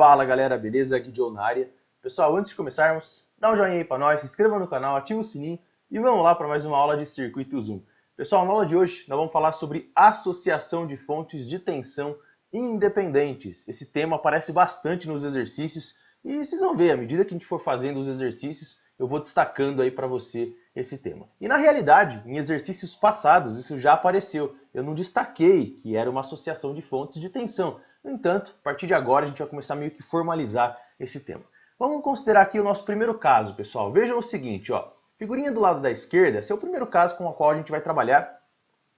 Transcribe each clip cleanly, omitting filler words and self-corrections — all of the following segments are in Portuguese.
Fala galera, beleza? Aqui Joe na área. Pessoal, antes de começarmos, dá um joinha aí pra nós, se inscreva no canal, ativa o sininho e vamos lá para mais uma aula de circuito Zoom. Pessoal, na aula de hoje nós vamos falar sobre associação de fontes de tensão independentes. Esse tema aparece bastante nos exercícios e vocês vão ver, à medida que a gente for fazendo os exercícios, eu vou destacando aí para você esse tema. E na realidade, em exercícios passados, isso já apareceu. Eu não destaquei que era uma associação de fontes de tensão. No entanto, a partir de agora a gente vai começar meio que formalizar esse tema. Vamos considerar aqui o nosso primeiro caso, pessoal. Vejam o seguinte, ó. Figurinha do lado da esquerda, esse é o primeiro caso com o qual a gente vai trabalhar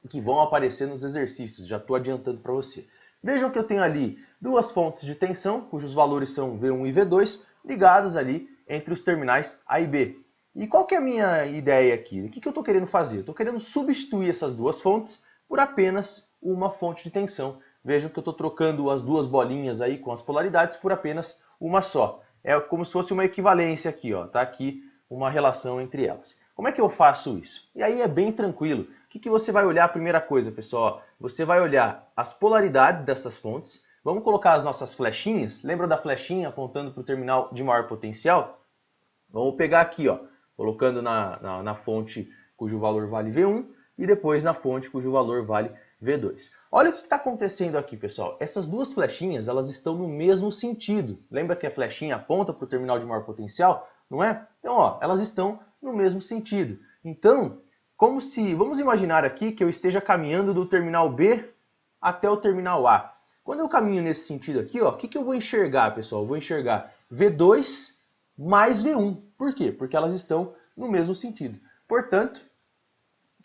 e que vão aparecer nos exercícios. Já estou adiantando para você. Vejam que eu tenho ali duas fontes de tensão, cujos valores são V1 e V2, ligadas ali entre os terminais A e B. E qual que é a minha ideia aqui? O que eu estou querendo fazer? Eu estou querendo substituir essas duas fontes por apenas uma fonte de tensão. Vejam que eu estou trocando as duas bolinhas aí com as polaridades por apenas uma só. É como se fosse uma equivalência aqui, ó. Tá aqui uma relação entre elas. Como é que eu faço isso? E aí é bem tranquilo. O que você vai olhar a primeira coisa, pessoal? Você vai olhar as polaridades dessas fontes. Vamos colocar as nossas flechinhas. Lembra da flechinha apontando para o terminal de maior potencial? Vamos pegar aqui, ó, colocando na fonte cujo valor vale V1 e depois na fonte cujo valor vale V2. Olha o que está acontecendo aqui, pessoal. Essas duas flechinhas, elas estão no mesmo sentido. Lembra que a flechinha aponta para o terminal de maior potencial? Não é? Então, ó, elas estão no mesmo sentido. Então, vamos imaginar aqui que eu esteja caminhando do terminal B até o terminal A. Quando eu caminho nesse sentido aqui, ó, o que eu vou enxergar, pessoal? Eu vou enxergar V2 mais V1. Por quê? Porque elas estão no mesmo sentido. Portanto,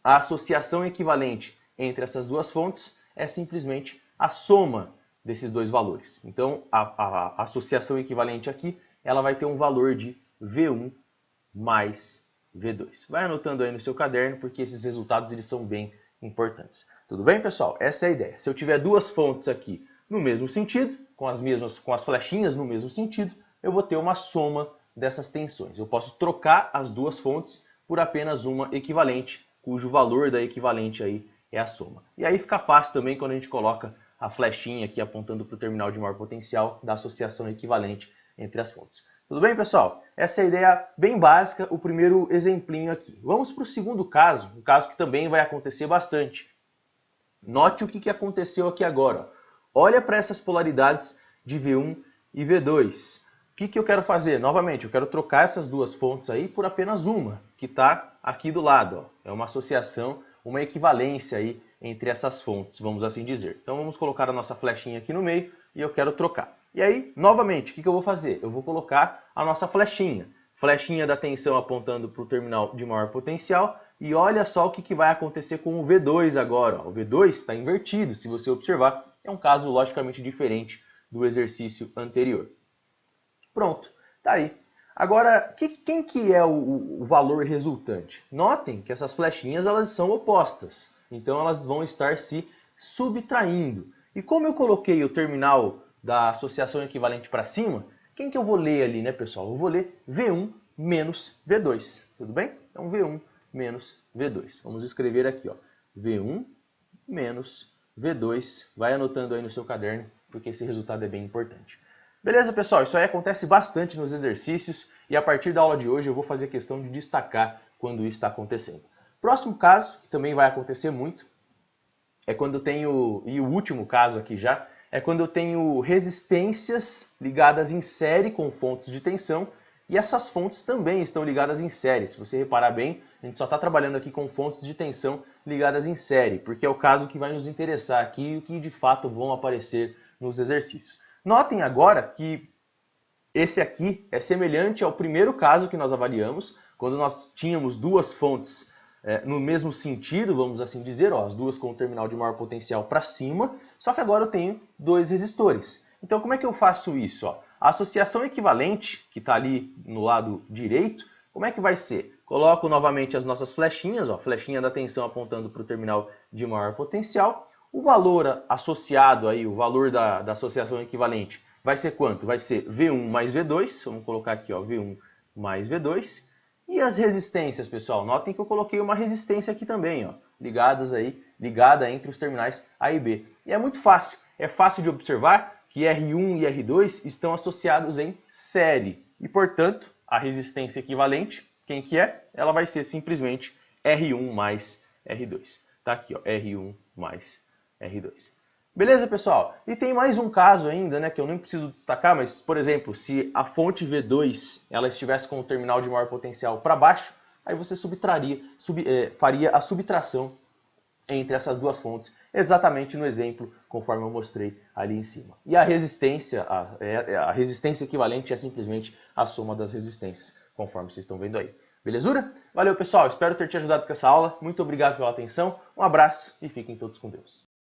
a associação equivalente entre essas duas fontes é simplesmente a soma desses dois valores. Então, a associação equivalente aqui, ela vai ter um valor de V1 mais V2. Vai anotando aí no seu caderno, porque esses resultados eles são bem importantes. Tudo bem, pessoal? Essa é a ideia. Se eu tiver duas fontes aqui no mesmo sentido, com as flechinhas no mesmo sentido, eu vou ter uma soma dessas tensões. Eu posso trocar as duas fontes por apenas uma equivalente, cujo valor da equivalente aí é a soma. E aí fica fácil também quando a gente coloca a flechinha aqui apontando para o terminal de maior potencial da associação equivalente entre as fontes. Tudo bem, pessoal? Essa é a ideia bem básica, o primeiro exemplinho aqui. Vamos para o segundo caso, um caso que também vai acontecer bastante. Note o que aconteceu aqui agora. Olha para essas polaridades de V1 e V2. O que eu quero fazer? Novamente, eu quero trocar essas duas fontes aí por apenas uma, que está aqui do lado. Ó. É uma associação, uma equivalência aí entre essas fontes, vamos assim dizer. Então vamos colocar a nossa flechinha aqui no meio e eu quero trocar. E aí, novamente, o que eu vou fazer? Eu vou colocar a nossa flechinha. Flechinha da tensão apontando para o terminal de maior potencial. E olha só o que vai acontecer com o V2 agora. Ó. O V2 está invertido, se você observar. É um caso logicamente diferente do exercício anterior. Pronto, tá aí. Agora, quem que é o valor resultante? Notem que essas flechinhas elas são opostas. Então elas vão estar se subtraindo. E como eu coloquei o terminal da associação equivalente para cima, quem que eu vou ler ali, né, pessoal? Eu vou ler V1 menos V2. Tudo bem? Então V1 menos V2. Vamos escrever aqui, ó. V1 menos V2. Vai anotando aí no seu caderno, porque esse resultado é bem importante. Beleza, pessoal? Isso aí acontece bastante nos exercícios e a partir da aula de hoje eu vou fazer questão de destacar quando isso está acontecendo. Próximo caso, que também vai acontecer muito, é quando eu tenho, e o último caso aqui já, é quando eu tenho resistências ligadas em série com fontes de tensão e essas fontes também estão ligadas em série. Se você reparar bem, a gente só está trabalhando aqui com fontes de tensão ligadas em série, porque é o caso que vai nos interessar aqui e o que de fato vão aparecer nos exercícios. Notem agora que esse aqui é semelhante ao primeiro caso que nós avaliamos, quando nós tínhamos duas fontes no mesmo sentido, vamos assim dizer, ó, as duas com o terminal de maior potencial para cima, só que agora eu tenho dois resistores. Então como é que eu faço isso? Ó? A associação equivalente, que está ali no lado direito, como é que vai ser? Coloco novamente as nossas flechinhas, ó, flechinha da tensão apontando para o terminal de maior potencial. O valor associado aí, o valor da associação equivalente, vai ser quanto? Vai ser V1 mais V2, vamos colocar aqui, ó, V1 mais V2. E as resistências, pessoal? Notem que eu coloquei uma resistência aqui também, ó, ligada entre os terminais A e B. E é muito fácil. É fácil de observar que que R1 e R2 estão associados em série. E, portanto, a resistência equivalente, quem que é? Ela vai ser simplesmente R1 mais R2. Tá aqui, ó, R1 mais R2. Beleza, pessoal? E tem mais um caso ainda, né, que eu nem preciso destacar, mas, por exemplo, se a fonte V2 ela estivesse com o terminal de maior potencial para baixo, aí você faria a subtração entre essas duas fontes, exatamente no exemplo, conforme eu mostrei ali em cima. E a resistência equivalente é simplesmente a soma das resistências, conforme vocês estão vendo aí. Belezura? Valeu, pessoal. Espero ter te ajudado com essa aula. Muito obrigado pela atenção. Um abraço e fiquem todos com Deus.